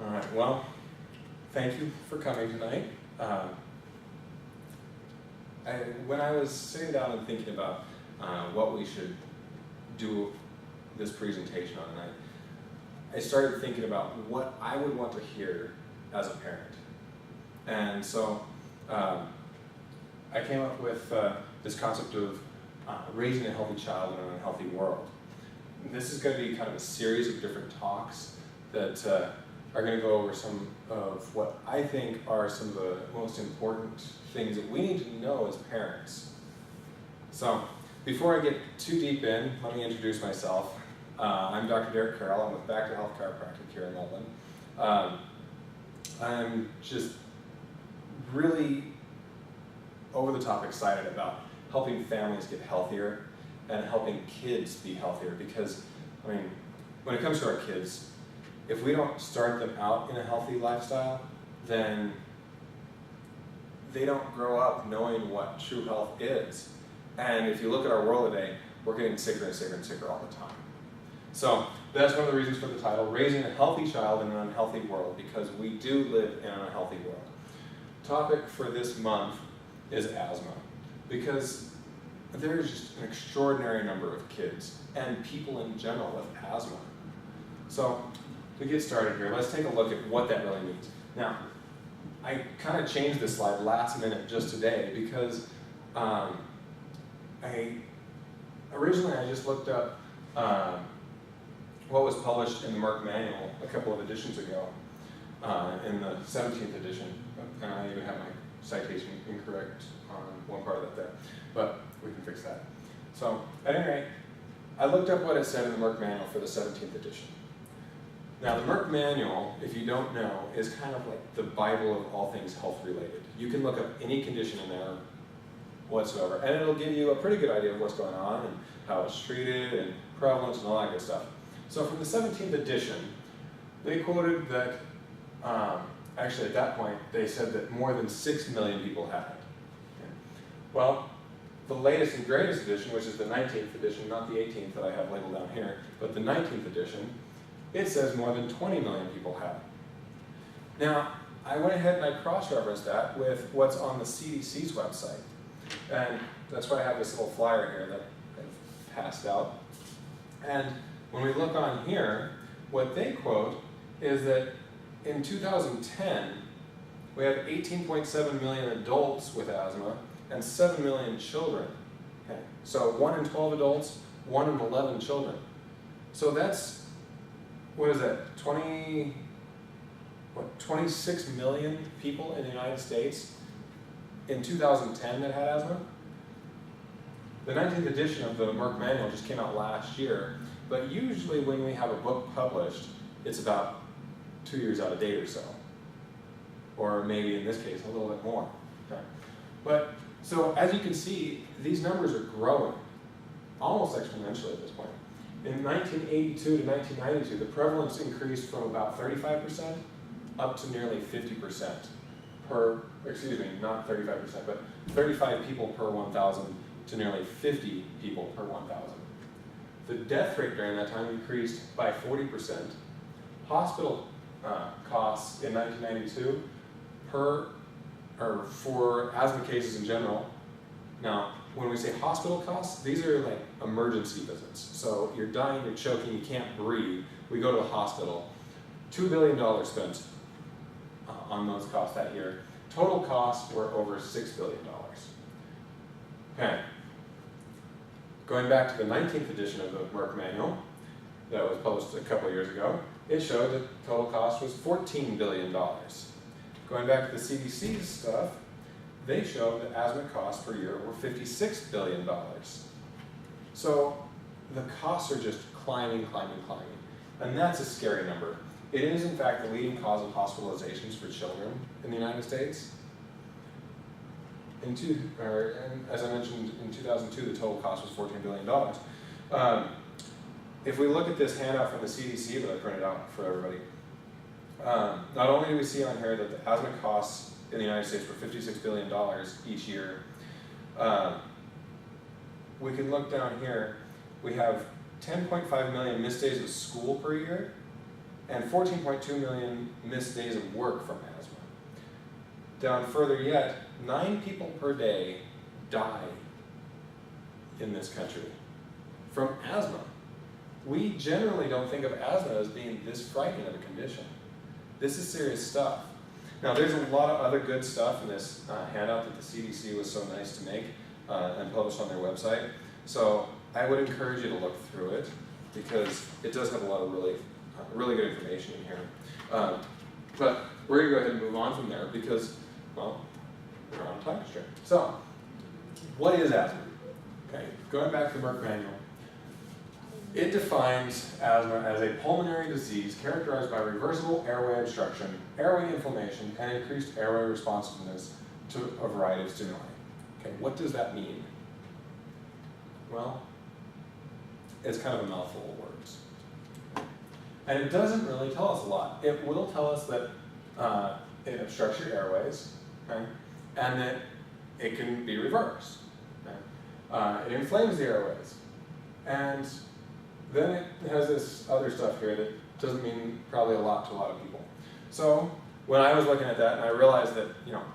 All right, well, thank you for coming tonight. When I was sitting down and thinking about what we should do this presentation on, I started thinking about what I would want to hear as a parent. And so I came up with this concept of raising a healthy child in an unhealthy world. This is going to be kind of a series of different talks that are going to go over some of what I think are some of the most important things that we need to know as parents. So before I get too deep in, let me introduce myself. I'm Dr. Derek Carroll. I'm with Back to Health Chiropractic here in Melbourne. I'm just really over the top excited about helping families get healthier and helping kids be healthier, because I mean, when it comes to our kids, if we don't start them out in a healthy lifestyle, then they don't grow up knowing what true health is. And if you look at our world today, we're getting sicker and sicker and sicker all the time. So that's one of the reasons for the title, Raising a Healthy Child in an Unhealthy World, because we do live in an unhealthy world. Topic for this month is asthma, because there's just an extraordinary number of kids and people in general with asthma. So to get started here, let's take a look at what that really means. Now, I kind of changed this slide last minute just today because originally I just looked up what was published in the Merck Manual a couple of editions ago, in the 17th edition, and I even have my citation incorrect on one part of that there, but we can fix that. So at any rate, I looked up what it said in the Merck Manual for the 17th edition. Now the Merck Manual, if you don't know, is kind of like the Bible of all things health related. You can look up any condition in there whatsoever, and it'll give you a pretty good idea of what's going on and how it's treated and prevalence and all that good stuff. So from the 17th edition, they quoted that, actually at that point, they said that more than 6 million people had it. Okay. Well, the latest and greatest edition, which is the 19th edition, not the 18th that I have labeled down here, but the 19th edition, it says more than 20 million people have it. Now, I went ahead and I cross-referenced that with what's on the CDC's website. And that's why I have this little flyer here that I've passed out. And when we look on here, what they quote is that in 2010, we had 18.7 million adults with asthma and 7 million children. Okay. So 1 in 12 adults, 1 in 11 children. So that's, what is that, 26 million people in the United States in 2010 that had asthma? The 19th edition of the Merck Manual just came out last year, but usually when we have a book published, it's about 2 years out of date or so. Or maybe in this case, a little bit more. Okay. But, so as you can see, these numbers are growing, almost exponentially at this point. In 1982 to 1992, the prevalence increased from about 35% up to nearly 50% per, excuse me, not 35%, but 35 people per 1,000 to nearly 50 people per 1,000. The death rate during that time increased by 40%. Hospital costs in 1992 for asthma cases in general. Now, when we say hospital costs, these are like emergency visits. So you're dying, you're choking, you can't breathe, we go to the hospital. $2 billion spent on those costs that year. Total costs were over $6 billion. Okay. Going back to the 19th edition of the Merck Manual that was published a couple of years ago, it showed that total cost was $14 billion. Going back to the CDC's stuff, they showed that asthma costs per year were $56 billion. So the costs are just climbing, climbing, climbing. And that's a scary number. It is, in fact, the leading cause of hospitalizations for children in the United States. As I mentioned, in 2002, the total cost was $14 billion. If we look at this handout from the CDC that I printed out for everybody, not only do we see on here that the asthma costs in the United States were $56 billion each year, we can look down here, we have 10.5 million missed days of school per year, and 14.2 million missed days of work from asthma. Down further yet, 9 people per day die in this country from asthma. We generally don't think of asthma as being this frightening of a condition. This is serious stuff. Now, there's a lot of other good stuff in this handout that the CDC was so nice to make and publish on their website. So I would encourage you to look through it because it does have a lot of really good information in here. But we're going to go ahead and move on from there because, well, we're on a time constraint. So, what is asthma? Okay, going back to the Merck manual. It defines asthma as a pulmonary disease characterized by reversible airway obstruction, airway inflammation, and increased airway responsiveness to a variety of stimuli. Okay, what does that mean? Well, it's kind of a mouthful of words. And it doesn't really tell us a lot. It will tell us that it obstructs your airways, okay? And that it can be reversed. Okay? It inflames the airways. And then it has this other stuff here that doesn't mean probably a lot to a lot of people. So when I was looking at that and I realized that,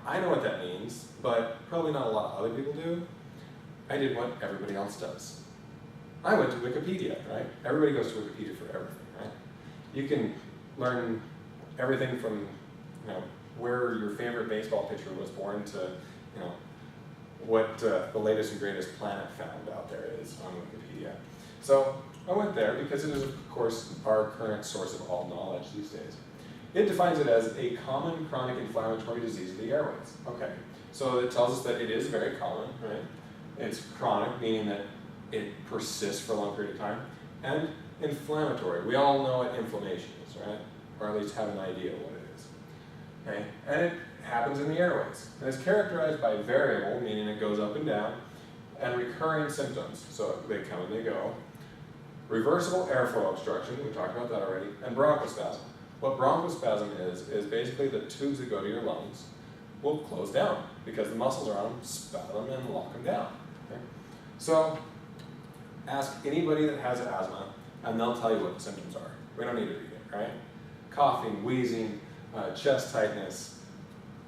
I know what that means, but probably not a lot of other people do, I did what everybody else does. I went to Wikipedia, right? Everybody goes to Wikipedia for everything, right? You can learn everything from, where your favorite baseball pitcher was born to, what the latest and greatest planet found out there is on Wikipedia. So I went there because it is, of course, our current source of all knowledge these days. It defines it as a common chronic inflammatory disease of the airways. Okay, so it tells us that it is very common, right? It's chronic, meaning that it persists for a long period of time, and inflammatory. We all know what inflammation is, right? Or at least have an idea what it is. Okay, and it happens in the airways. And it's characterized by variable, meaning it goes up and down, and recurring symptoms, so they come and they go. Reversible airflow obstruction, we talked about that already, and bronchospasm. What bronchospasm is basically the tubes that go to your lungs will close down because the muscles around them spasm and lock them down. Okay? So, ask anybody that has asthma, and they'll tell you what the symptoms are. We don't need to read it, right? Coughing, wheezing, chest tightness,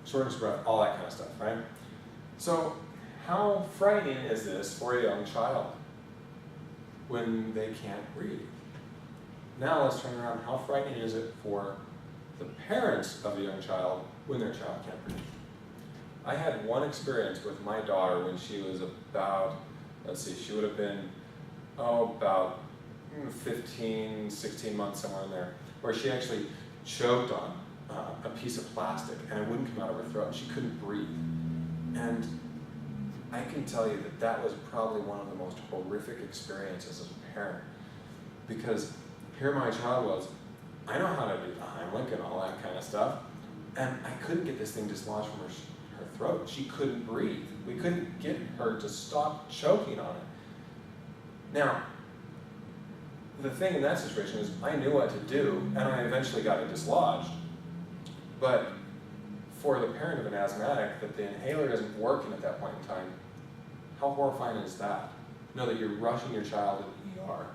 shortness of breath, all that kind of stuff, right? So, how frightening is this for a young child when they can't breathe? Now let's turn around. How frightening is it for the parents of a young child when their child can't breathe? I had one experience with my daughter when she was about, she would have been, about 15, 16 months, somewhere in there, where she actually choked on a piece of plastic and it wouldn't come out of her throat. She couldn't breathe. And I can tell you that that was probably one of the most horrific experiences as a parent, because here my child was, I know how to do the Heimlich and all that kind of stuff, and I couldn't get this thing dislodged from her throat. She couldn't breathe. We couldn't get her to stop choking on it. Now, the thing in that situation is I knew what to do, and I eventually got it dislodged, but for the parent of an asthmatic, that the inhaler isn't working at that point in time, how horrifying is that? Know that you're rushing your child to the ER,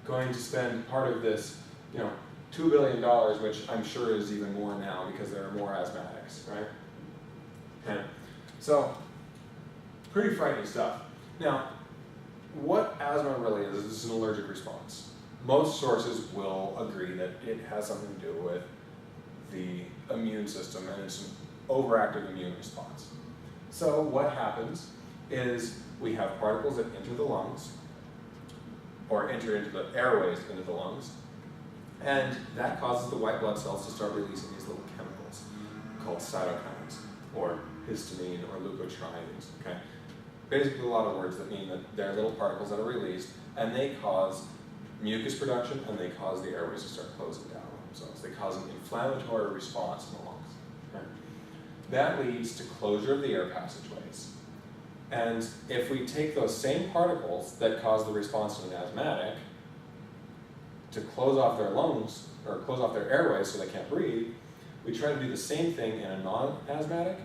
going to spend part of this, $2 billion, which I'm sure is even more now because there are more asthmatics, right? Okay. So, pretty frightening stuff. Now, what asthma really is an allergic response. Most sources will agree that it has something to do with the immune system and it's an overactive immune response. So what happens is we have particles that enter the lungs, or enter into the airways into the lungs, and that causes the white blood cells to start releasing these little chemicals called cytokines, or histamine, or leukotrienes, okay? Basically a lot of words that mean that there are little particles that are released, and they cause mucus production, and they cause the airways to start closing down on themselves. They cause an inflammatory response in the lungs. Okay? That leads to closure of the air passageways. And if we take those same particles that cause the response to an asthmatic to close off their lungs, or close off their airways so they can't breathe, we try to do the same thing in a non-asthmatic,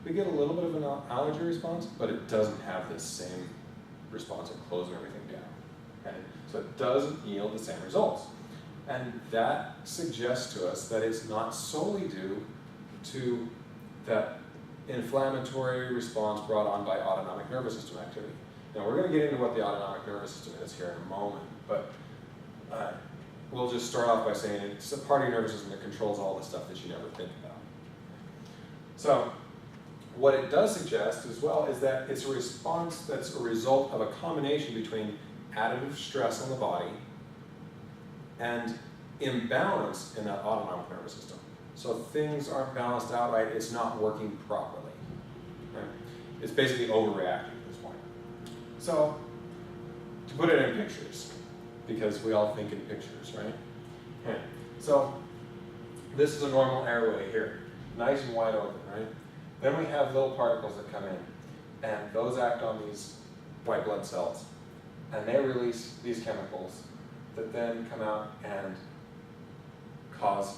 we get a little bit of an allergy response, but it doesn't have this same response of closing everything down. Okay? So it doesn't yield the same results. And that suggests to us that it's not solely due to that inflammatory response brought on by autonomic nervous system activity. Now, we're going to get into what the autonomic nervous system is here in a moment, but we'll just start off by saying it's a part of your nervous system that controls all the stuff that you never think about. So, what it does suggest as well is that it's a response that's a result of a combination between additive stress on the body and imbalance in that autonomic nervous system. So things aren't balanced out right, it's not working properly. Okay? It's basically overreacting at this point. So, to put it in pictures, because we all think in pictures, right? Okay. So, this is a normal airway here, nice and wide open, right? Then we have little particles that come in, and those act on these white blood cells, and they release these chemicals that then come out and cause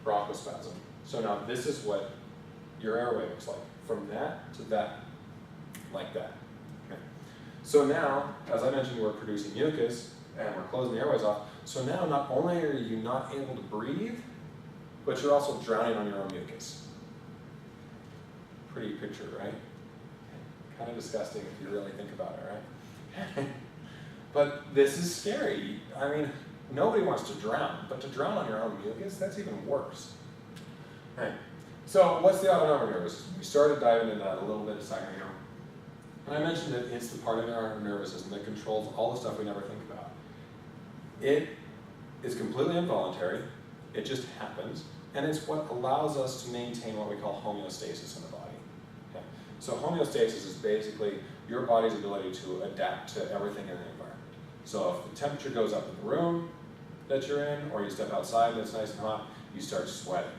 bronchospasm. So now this is what your airway looks like, from that to that, like that. Okay. So now, as I mentioned, we're producing mucus, and we're closing the airways off. So now not only are you not able to breathe, but you're also drowning on your own mucus. Pretty picture, right? Kind of disgusting if you really think about it, right? But this is scary. I mean, nobody wants to drown, but to drown on your own mucus, that's even worse. Right. So what's the autonomic nervous system? We started diving into that a little bit a second ago. And I mentioned that it's the part of our nervous system that controls all the stuff we never think about. It is completely involuntary. It just happens. And it's what allows us to maintain what we call homeostasis in the body. Okay. So homeostasis is basically your body's ability to adapt to everything in the environment. So if the temperature goes up in the room that you're in, or you step outside and it's nice and hot, you start sweating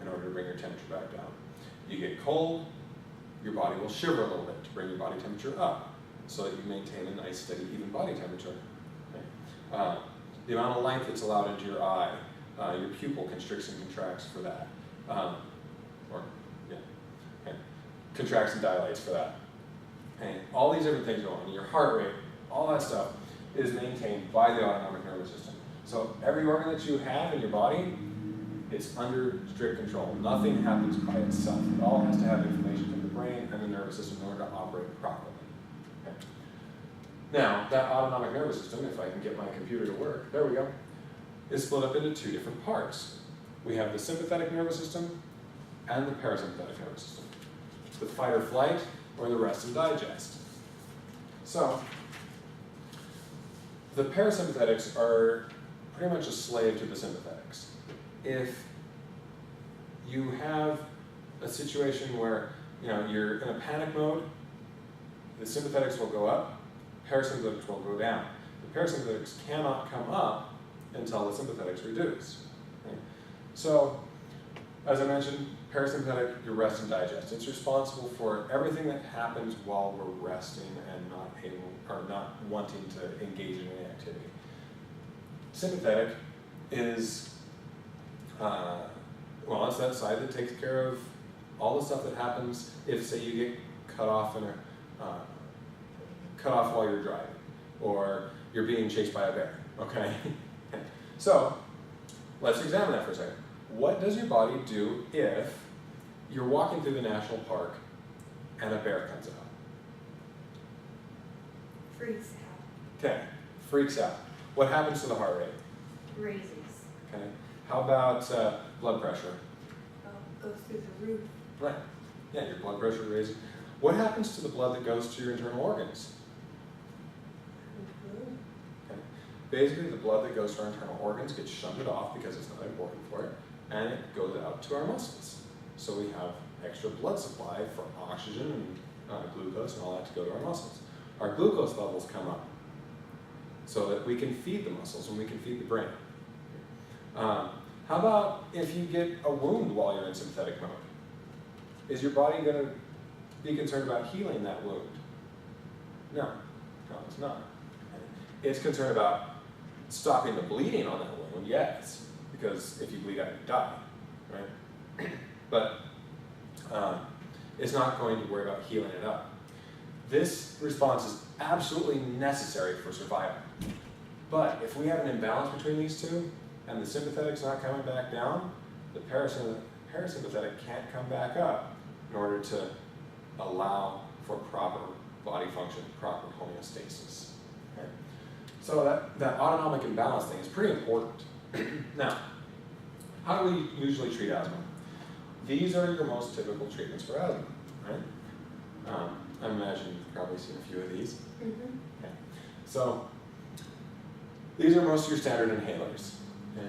in order to bring your temperature back down. You get cold, your body will shiver a little bit to bring your body temperature up, so that you maintain a nice, steady, even body temperature. Okay. The amount of light that's allowed into your eye, your pupil constricts and contracts for that. Okay. Contracts and dilates for that. Okay. All these different things go on. Your heart rate, all that stuff is maintained by the autonomic nervous system. So every organ that you have in your body, it's under strict control. Nothing happens by itself. It all has to have information from the brain and the nervous system in order to operate properly. Okay. Now, that autonomic nervous system, if I can get my computer to work, there we go, is split up into two different parts. We have the sympathetic nervous system and the parasympathetic nervous system. The fight or flight, or the rest and digest. So, the parasympathetics are pretty much a slave to the sympathetics. If you have a situation where you're in a panic mode, the sympathetics will go up, parasympathetics will go down. The parasympathetics cannot come up until the sympathetics reduce. Okay? So, as I mentioned, parasympathetic, your rest and digest. It's responsible for everything that happens while we're resting and not wanting to engage in any activity. Sympathetic is, it's that side that takes care of all the stuff that happens if, say, you get cut off while you're driving, or you're being chased by a bear. Okay. So, let's examine that for a second. What does your body do if you're walking through the national park and a bear comes out? Freaks out. Okay, freaks out. What happens to the heart rate? Raises. Okay. How about blood pressure? Goes through the roof. Right. Yeah, your blood pressure raises. What happens to the blood that goes to your internal organs? Okay. Basically, the blood that goes to our internal organs gets shunted off because it's not important for it, and it goes out to our muscles. So we have extra blood supply for oxygen and glucose and all that to go to our muscles. Our glucose levels come up so that we can feed the muscles and we can feed the brain. How about if you get a wound while you're in sympathetic mode? Is your body going to be concerned about healing that wound? No, it's not. It's concerned about stopping the bleeding on that wound, yes, because if you bleed out, you die, right? But it's not going to worry about healing it up. This response is absolutely necessary for survival. But if we have an imbalance between these two, and the sympathetic's not coming back down, the parasympathetic can't come back up in order to allow for proper body function, proper homeostasis. Okay? So that autonomic imbalance thing is pretty important. Now, how do we usually treat asthma? These are your most typical treatments for asthma, right? I imagine you've probably seen a few of these. Mm-hmm. Okay. So these are most of your standard inhalers. Okay.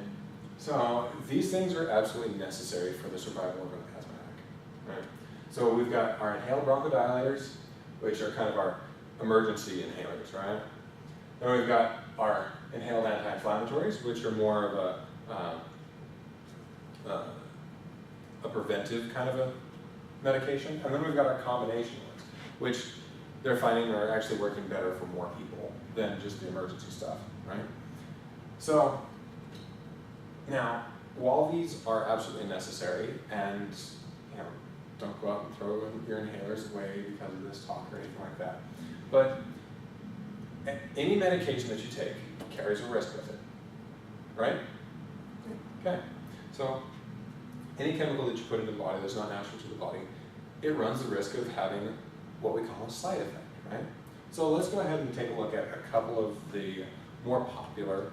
So these things are absolutely necessary for the survival of an asthmatic. Right? So we've got our inhaled bronchodilators, which are kind of our emergency inhalers, right? Then we've got our inhaled anti-inflammatories, which are more of a preventive kind of a medication. And then we've got our combination ones, which they're finding are actually working better for more people than just the emergency stuff, right? So now, while these are absolutely necessary, and don't go out and throw your inhalers away because of this talk or anything like that, but any medication that you take carries a risk with it, right? Okay, so any chemical that you put into the body that's not natural to the body, it runs the risk of having what we call a side effect, right? So let's go ahead and take a look at a couple of the more popular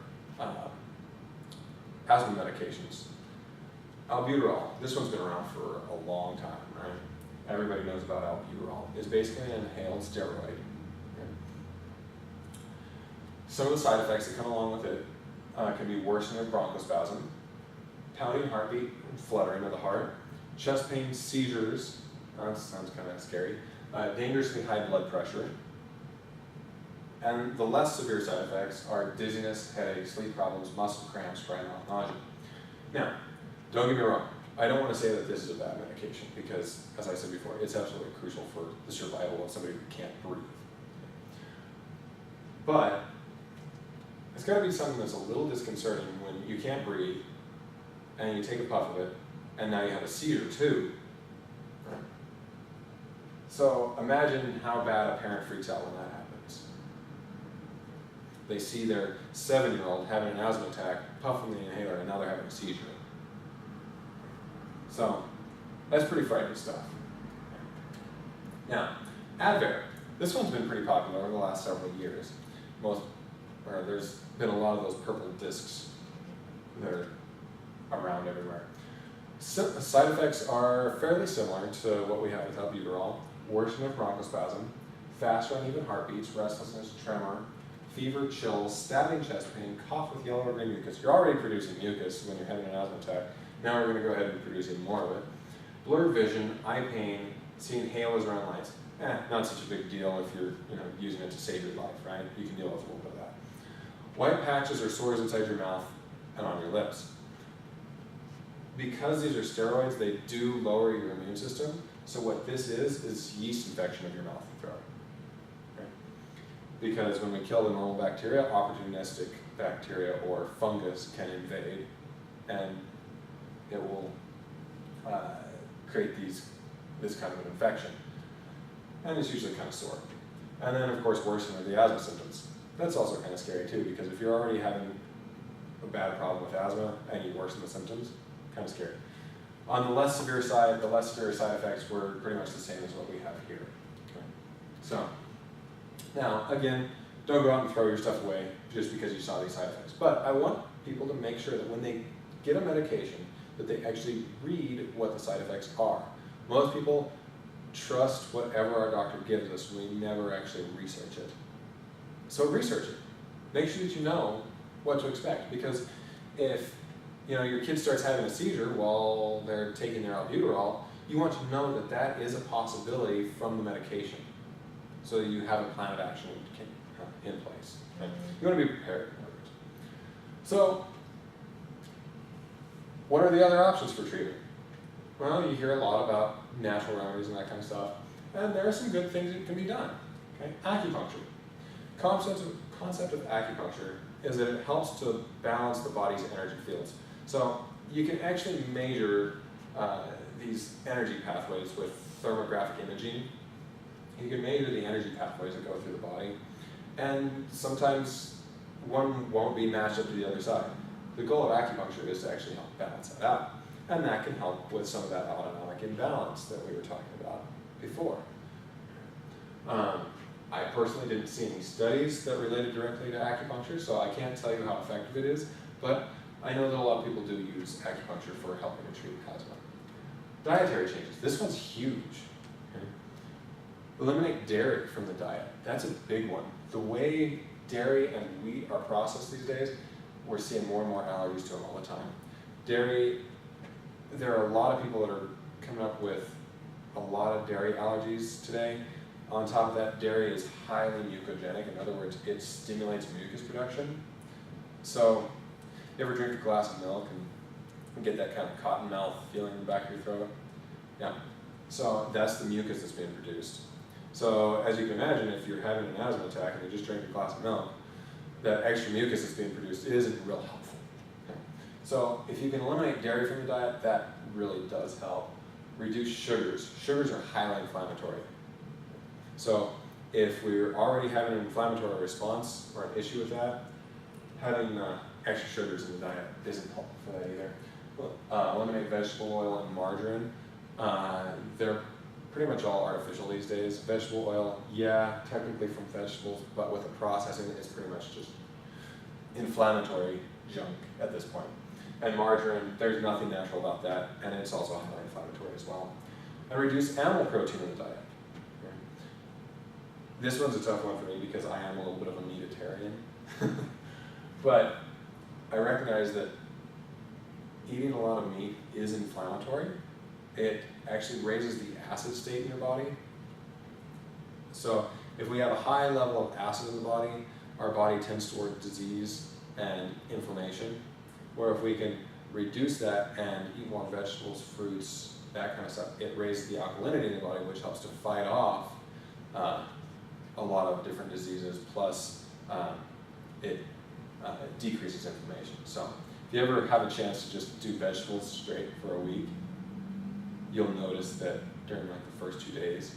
asthma medications. Albuterol, this one's been around for a long time, right? Everybody knows about albuterol. It's basically an inhaled steroid. Okay? Some of the side effects that come along with it can be worsening of bronchospasm, pounding heartbeat, fluttering of the heart, chest pain, seizures, that sounds kind of scary, dangerously high blood pressure, and the less severe side effects are dizziness, headache, sleep problems, muscle cramps, dry mouth, nausea. Now, don't get me wrong, I don't want to say that this is a bad medication because, as I said before, it's absolutely crucial for the survival of somebody who can't breathe. But it's got to be something that's a little disconcerting when you can't breathe and you take a puff of it and now you have a seizure too. Right? So imagine how bad a parent freaks out when that happens. They see their 7-year-old having an asthma attack, puffing the inhaler, and now they're having a seizure. So that's pretty frightening stuff. Now, Advair. This one's been pretty popular over the last several years. There's been a lot of those purple discs that are around everywhere. Side effects are fairly similar to what we have with albuterol: worsening of bronchospasm, fast or uneven heartbeats, restlessness, tremor, fever, chills, stabbing chest pain, cough with yellow or green mucus. You're already producing mucus when you're having an asthma attack. Now we're going to go ahead and produce even more of it. Blurred vision, eye pain, seeing halos around lights. Not such a big deal if you're using it to save your life, right? You can deal with a little bit of that. White patches or sores inside your mouth and on your lips. Because these are steroids, they do lower your immune system. So what this is yeast infection of your mouth and throat. Okay? Because when we kill the normal bacteria, opportunistic bacteria or fungus can invade, and it will create this kind of an infection. And it's usually kind of sore. And then, of course, worsening of the asthma symptoms. That's also kind of scary too, because if you're already having a bad problem with asthma and you worsen the symptoms, kind of scary. On the less severe side, the less severe side effects were pretty much the same as what we have here. Okay. So, now, again, don't go out and throw your stuff away just because you saw these side effects. But I want people to make sure that when they get a medication, that they actually read what the side effects are. Most people trust whatever our doctor gives us, we never actually research it. So research it. Make sure that you know what to expect, because if your kid starts having a seizure while they're taking their albuterol, you want to know that that is a possibility from the medication, so that you have a plan of action in place. Right? You want to be prepared for it. So, what are the other options for treatment? Well, you hear a lot about natural remedies and that kind of stuff, and there are some good things that can be done. Okay? Acupuncture. Concept of acupuncture is that it helps to balance the body's energy fields. So you can actually measure these energy pathways with thermographic imaging. You can measure the energy pathways that go through the body, and sometimes one won't be matched up to the other side. The goal of acupuncture is to actually help balance that out. And that can help with some of that autonomic imbalance that we were talking about before. I personally didn't see any studies that related directly to acupuncture, so I can't tell you how effective it is, but I know that a lot of people do use acupuncture for helping to treat asthma. Dietary changes. This one's huge. Okay? Eliminate dairy from the diet. That's a big one. The way dairy and wheat are processed these days, we're seeing more and more allergies to them all the time. Dairy, there are a lot of people that are coming up with a lot of dairy allergies today. On top of that, dairy is highly mucogenic. In other words, it stimulates mucus production. So, you ever drink a glass of milk and get that kind of cotton mouth feeling in the back of your throat? Yeah. So that's the mucus that's being produced. So as you can imagine, if you're having an asthma attack and you just drink a glass of milk, that extra mucus that's being produced isn't real helpful. Okay. So if you can eliminate dairy from the diet, that really does help. Reduce sugars. Sugars are highly inflammatory. So if we're already having an inflammatory response or an issue with that, having extra sugars in the diet isn't helpful for that either. Eliminate vegetable oil and margarine. They're pretty much all artificial these days. Vegetable oil, yeah, technically from vegetables, but with the processing, it's pretty much just inflammatory junk at this point. And margarine, there's nothing natural about that, and it's also highly inflammatory as well. And reduce animal protein in the diet. This one's a tough one for me because I am a little bit of a meatitarian. But I recognize that eating a lot of meat is inflammatory. It actually raises the acid state in your body. So if we have a high level of acid in the body, our body tends toward disease and inflammation. Where if we can reduce that and eat more vegetables, fruits, that kind of stuff, it raises the alkalinity in the body, which helps to fight off a lot of different diseases, plus it decreases inflammation. So if you ever have a chance to just do vegetables straight for a week, you'll notice that during like the first 2 days,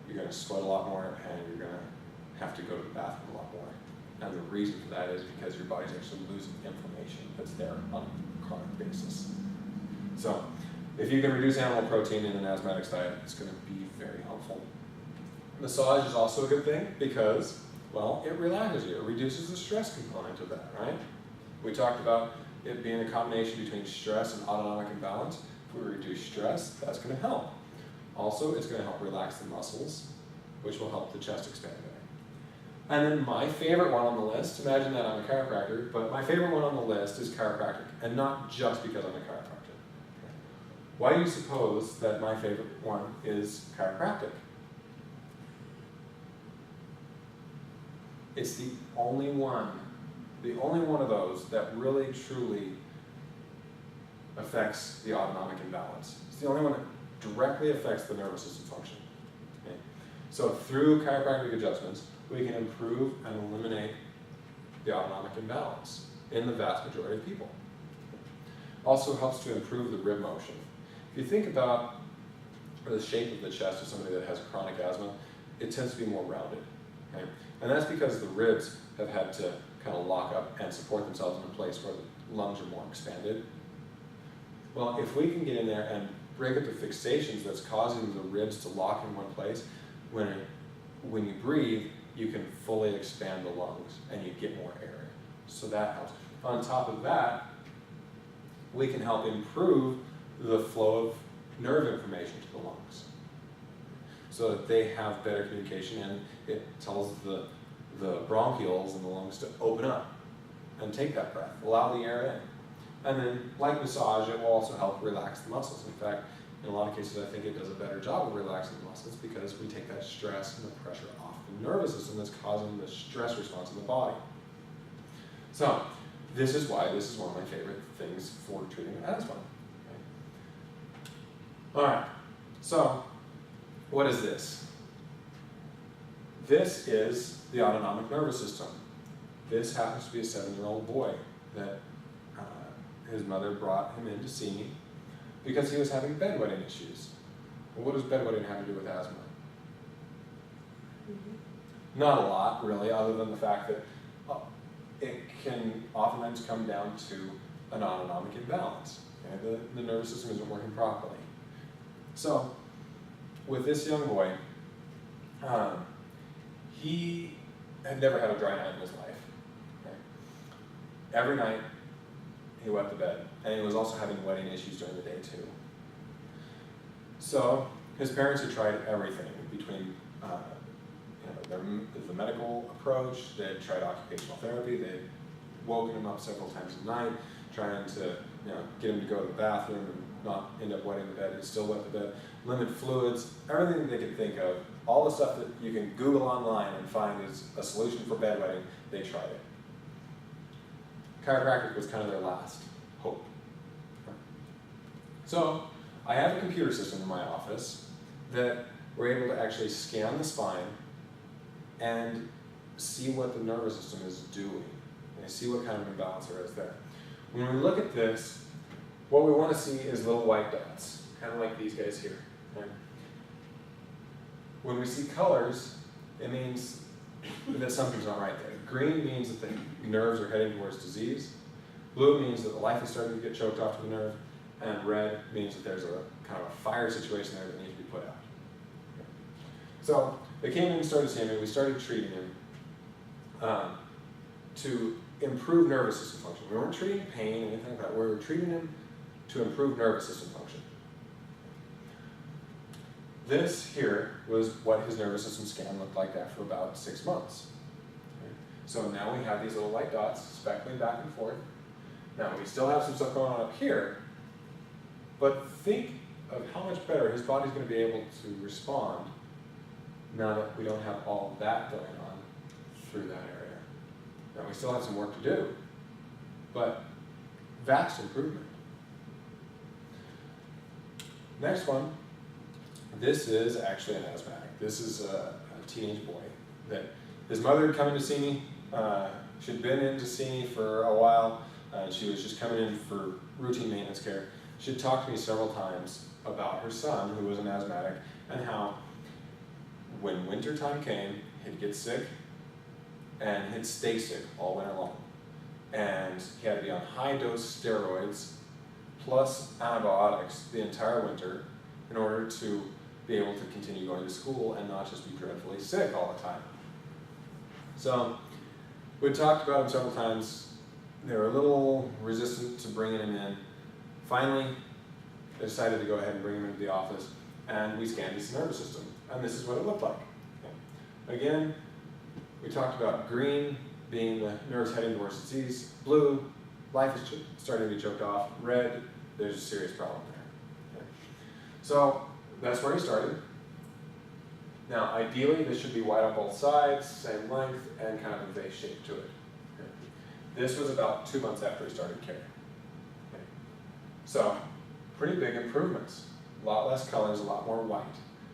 you're going to sweat a lot more and you're going to have to go to the bathroom a lot more. And the reason for that is because your body's actually losing inflammation that's there on a chronic basis. So if you can reduce animal protein in an asthmatic's diet, it's going to be very helpful. Massage is also a good thing because, well, it relaxes you. It reduces the stress component of that, right? We talked about it being a combination between stress and autonomic imbalance. If we reduce stress, that's going to help. Also, it's going to help relax the muscles, which will help the chest expand better. And then my favorite one on the list, imagine that I'm a chiropractor, but my favorite one on the list is chiropractic, and not just because I'm a chiropractor. Why do you suppose that my favorite one is chiropractic? It's the only one of those that really, truly affects the autonomic imbalance. It's the only one that directly affects the nervous system function. Okay? So through chiropractic adjustments, we can improve and eliminate the autonomic imbalance in the vast majority of people. Also helps to improve the rib motion. If you think about the shape of the chest of somebody that has chronic asthma, it tends to be more rounded. Okay? And that's because the ribs have had to kind of lock up and support themselves in a place where the lungs are more expanded. Well, if we can get in there and break up the fixations that's causing the ribs to lock in one place, when you breathe, you can fully expand the lungs and you get more air. So that helps. On top of that, we can help improve the flow of nerve information to the lungs so that they have better communication, and it tells the bronchioles in the lungs to open up and take that breath, allow the air in. And then, like massage, it will also help relax the muscles. In fact, in a lot of cases, I think it does a better job of relaxing the muscles because we take that stress and the pressure off the nervous system that's causing the stress response in the body. So, this is why this is one of my favorite things for treating asthma. Okay. All right, so what is this? This is the autonomic nervous system. This happens to be a 7-year-old boy that his mother brought him in to see me because he was having bedwetting issues. Well, what does bedwetting have to do with asthma? Not a lot, really, other than the fact that it can oftentimes come down to an autonomic imbalance. Okay? The nervous system isn't working properly. So, with this young boy, he had never had a dry night in his life. Okay? Every night, he wet the bed, and he was also having wetting issues during the day too. So, his parents had tried everything between the medical approach. They had tried occupational therapy. They had woken him up several times a night, trying to get him to go to the bathroom and not end up wetting the bed and still wet the bed. Limit fluids, everything that they could think of, all the stuff that you can Google online and find is a solution for bedwetting, they tried it. Chiropractic was kind of their last hope. So I have a computer system in my office that we're able to actually scan the spine and see what the nervous system is doing, and see what kind of imbalance there is there. When we look at this, what we want to see is little white dots, kind of like these guys here. Okay? When we see colors, it means that something's not right there. Green means that the nerves are heading towards disease. Blue means that the life is starting to get choked off to the nerve. And red means that there's a kind of a fire situation there that needs to be put out. Okay. So they came in and started seeing me. We started treating him to improve nervous system function. We weren't treating pain or anything like that. We were treating him to improve nervous system function. This here was what his nervous system scan looked like after about 6 months. Okay. So now we have these little white dots speckling back and forth. Now we still have some stuff going on up here, but think of how much better his body's going to be able to respond now that we don't have all of that going on through that area. Now we still have some work to do, but vast improvement. Next one, this is actually an asthmatic. This is a teenage boy that his mother had come in to see me. She'd been in to see me for a while. She was just coming in for routine maintenance care. She'd talked to me several times about her son, who was an asthmatic, and how when winter time came, he'd get sick and he'd stay sick all winter long. And he had to be on high-dose steroids plus antibiotics the entire winter in order to be able to continue going to school and not just be dreadfully sick all the time. So we talked about him several times. They were a little resistant to bringing him in. Finally, they decided to go ahead and bring him into the office, and we scanned his nervous system, and this is what it looked like. Okay. Again, we talked about green being the nerves heading towards disease, blue, life is starting to be choked off, red, there's a serious problem there. Okay. So that's where he started. Now, ideally, this should be wide on both sides, same length, and kind of a vase shape to it. Okay. This was about 2 months after he started care. Okay. So, pretty big improvements. A lot less colors, a lot more white.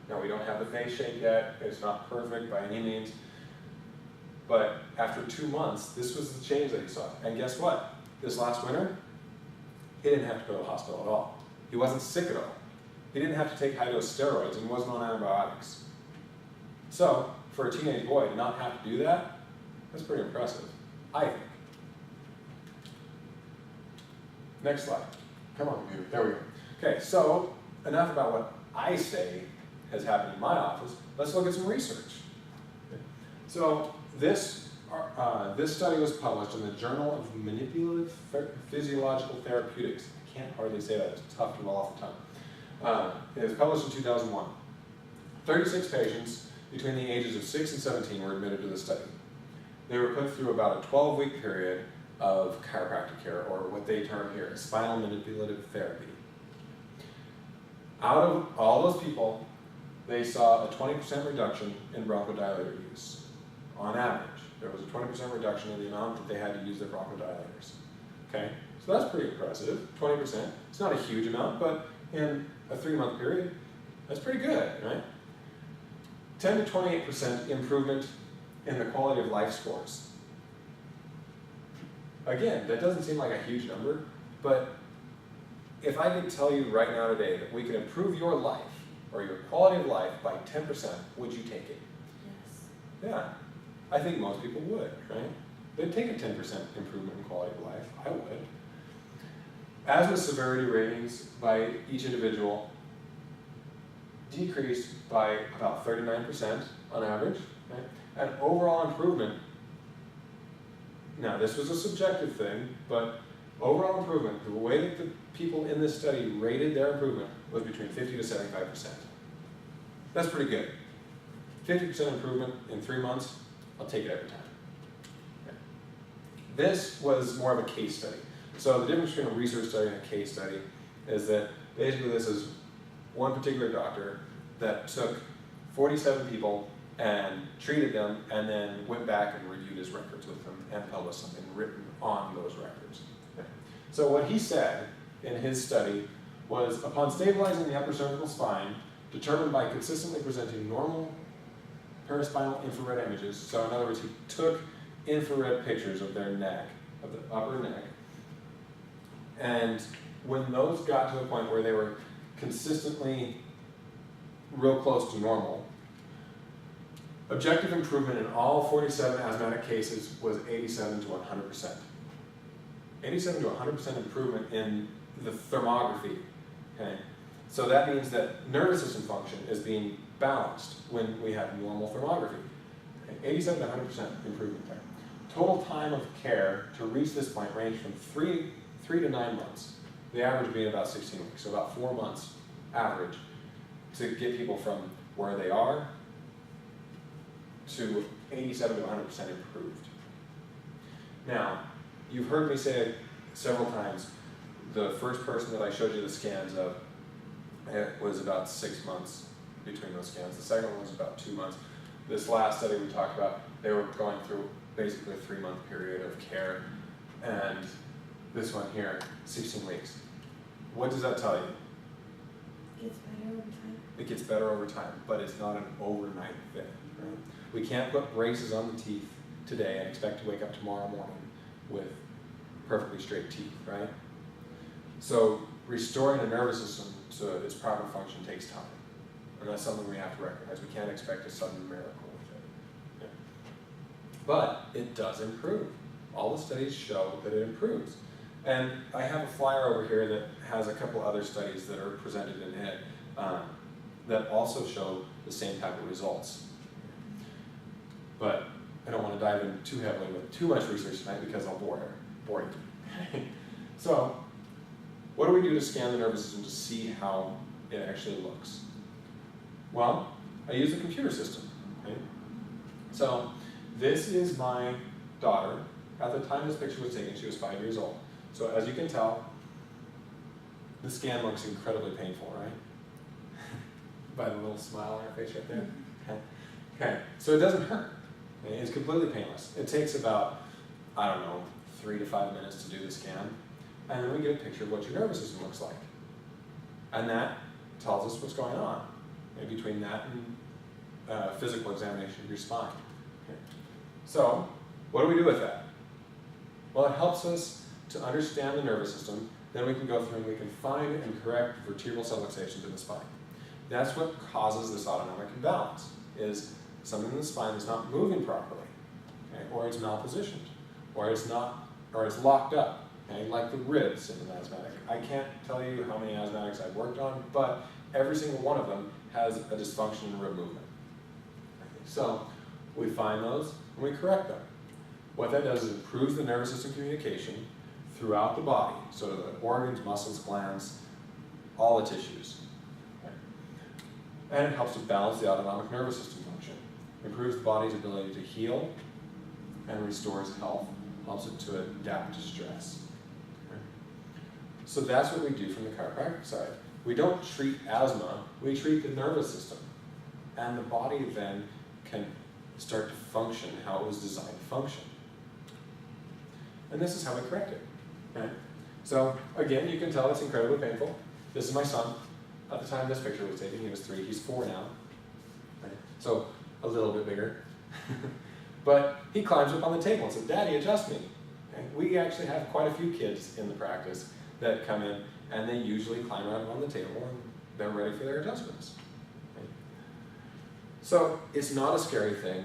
Now, we don't have the vase shape yet. It's not perfect by any means. But after 2 months, this was the change that he saw. And guess what? This last winter, he didn't have to go to the hospital at all. He wasn't sick at all. He didn't have to take high-dose steroids and wasn't on antibiotics. So, for a teenage boy to not have to do that, that's pretty impressive, I think. Next slide. Come on, computer. There we go. Okay, so enough about what I say has happened in my office. Let's look at some research. Okay. So this study was published in the Journal of Manipulative Physiological Therapeutics. I can't hardly say that. It's tough to roll off the tongue. It was published in 2001. 36 patients between the ages of 6 and 17 were admitted to the study. They were put through about a 12-week period of chiropractic care, or what they term here spinal manipulative therapy. Out of all those people, they saw a 20% reduction in bronchodilator use. On average, there was a 20% reduction in the amount that they had to use their bronchodilators. Okay, so that's pretty impressive, 20%. It's not a huge amount, but in a 3-month period, that's pretty good, right? 10 to 28% improvement in the quality of life scores. Again, that doesn't seem like a huge number, but if I could tell you right now today that we can improve your life or your quality of life by 10%, would you take it? Yes. Yeah, I think most people would, right? they'd take a 10% improvement in quality of life. I would. Asthma severity ratings by each individual decreased by about 39% on average, okay? And overall improvement, now this was a subjective thing, but overall improvement, the way that the people in this study rated their improvement was between 50 to 75%. That's pretty good. 50% improvement in 3 months, I'll take it every time. Okay. This was more of a case study. So the difference between a research study and a case study is that basically this is one particular doctor that took 47 people and treated them and then went back and reviewed his records with them and published something written on those records. Okay. So what he said in his study was, upon stabilizing the upper cervical spine, determined by consistently presenting normal paraspinal infrared images, so in other words, he took infrared pictures of their neck, of the upper neck, and when those got to a point where they were consistently real close to normal, objective improvement in all 47 asthmatic cases was 87 to 100%. 87 to 100% improvement in the thermography, okay? So that means that nervous system function is being balanced when we have normal thermography. Okay? 87 to 100% improvement there. Total time of care to reach this point ranged from 3 to 9 months, the average being about 16 weeks, so about 4 months average to get people from where they are to 87 to 100% improved. Now, you've heard me say several times, the first person that I showed you the scans of, it was about 6 months between those scans. The second one was about 2 months. This last study we talked about, they were going through basically a 3-month period of care, and this one here, 16 weeks. What does that tell you? Gets better over time. It gets better over time, but it's not an overnight thing, right? We can't put braces on the teeth today and expect to wake up tomorrow morning with perfectly straight teeth, right? So restoring the nervous system to its proper function takes time. And that's something we have to recognize. We can't expect a sudden miracle with it. Yeah. But it does improve. All the studies show that it improves. And I have a flyer over here that has a couple other studies that are presented in it that also show the same type of results. But I don't want to dive in too heavily with too much research tonight because I'll bore you. So, what do we do to scan the nervous system to see how it actually looks? Well, I use the computer system. Okay? So, this is my daughter. At the time this picture was taken, she was 5 years old. So as you can tell, the scan looks incredibly painful, right? By the little smile on her face right there. Okay, so it doesn't hurt. Okay? It's completely painless. It takes about, 3 to 5 minutes to do the scan. And then we get a picture of what your nervous system looks like. And that tells us what's going on. Okay? Between that and physical examination of your spine. Okay? So, what do we do with that? Well, it helps us to understand the nervous system. Then we can go through and we can find and correct vertebral subluxations in the spine. That's what causes this autonomic imbalance, is something in the spine that's not moving properly, okay? Or it's malpositioned, or it's locked up, okay? Like the ribs in an asthmatic. I can't tell you how many asthmatics I've worked on, but every single one of them has a dysfunction in rib movement. Okay? So we find those and we correct them. What that does is improves the nervous system communication throughout the body, so the organs, muscles, glands, all the tissues. Okay? And it helps to balance the autonomic nervous system function, improves the body's ability to heal, and restores health, helps it to adapt to stress. Okay? So that's what we do from the chiropractic side. We don't treat asthma, we treat the nervous system. And the body then can start to function how it was designed to function. And this is how we correct it. Okay? So again, you can tell it's incredibly painful. This is my son. At the time this picture was taken, he was 3. He's 4 now. Okay? So a little bit bigger. But he climbs up on the table and says, "Daddy, adjust me." Okay? We actually have quite a few kids in the practice that come in and they usually climb up on the table and they're ready for their adjustments. Okay? So it's not a scary thing.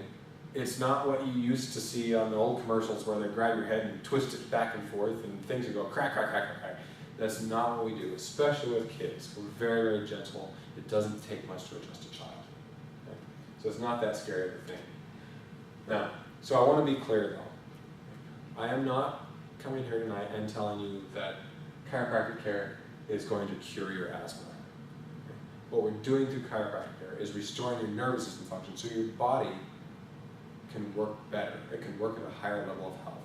It's not what you used to see on the old commercials where they grab your head and twist it back and forth and things would go crack, crack, crack, crack, crack. That's not what we do, especially with kids. We're very, very gentle. It doesn't take much to adjust a child. Okay? So it's not that scary of a thing. Now, so I want to be clear though. I am not coming here tonight and telling you that chiropractic care is going to cure your asthma. Okay? What we're doing through chiropractic care is restoring your nervous system function so your body can work better. It can work at a higher level of health.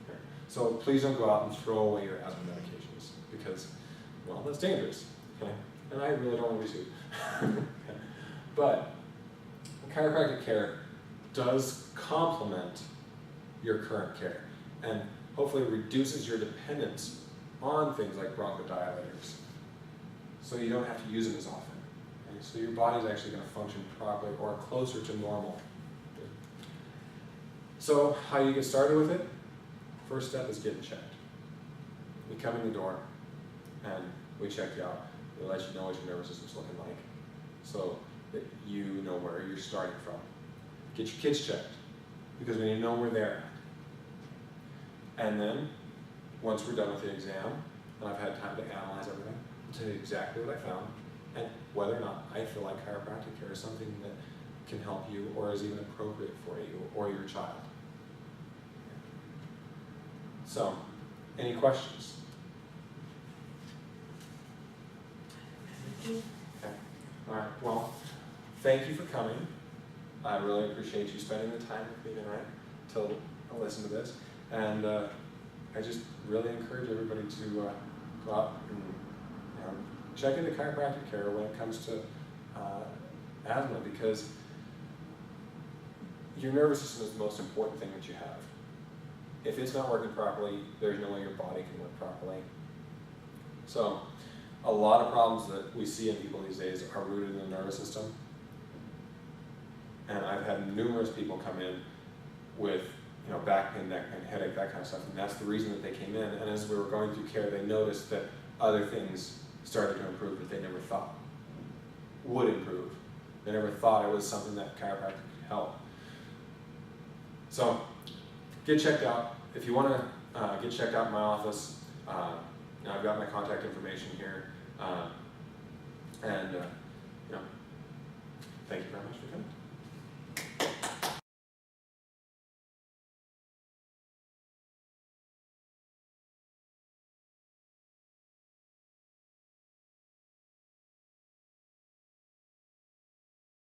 Okay? So please don't go out and throw away your asthma medications because, well, that's dangerous. Okay? And I really don't want to be sued. Okay? But chiropractic care does complement your current care and hopefully reduces your dependence on things like bronchodilators so you don't have to use them as often. Okay? So your body's actually going to function properly or closer to normal. So how you get started with it? First step is getting checked. You come in the door and we check you out. We let you know what your nervous system's looking like so that you know where you're starting from. Get your kids checked because we need to know where they're at. And then once we're done with the exam and I've had time to analyze everything, I'll tell you exactly what I found and whether or not I feel like chiropractic care is something that can help you or is even appropriate for you or your child. So, any questions? Okay. All right. Well, thank you for coming. I really appreciate you spending the time with me tonight to listen to this. And I just really encourage everybody to go out and check into chiropractic care when it comes to asthma because your nervous system is the most important thing that you have. If it's not working properly, there's no way your body can work properly. So, a lot of problems that we see in people these days are rooted in the nervous system. And I've had numerous people come in with back pain, neck pain, headache, that kind of stuff, and that's the reason that they came in. And as we were going through care, they noticed that other things started to improve that they never thought would improve. They never thought it was something that chiropractic could help. So, get checked out. If you want to get checked out in my office, I've got my contact information here. And thank you very much for coming.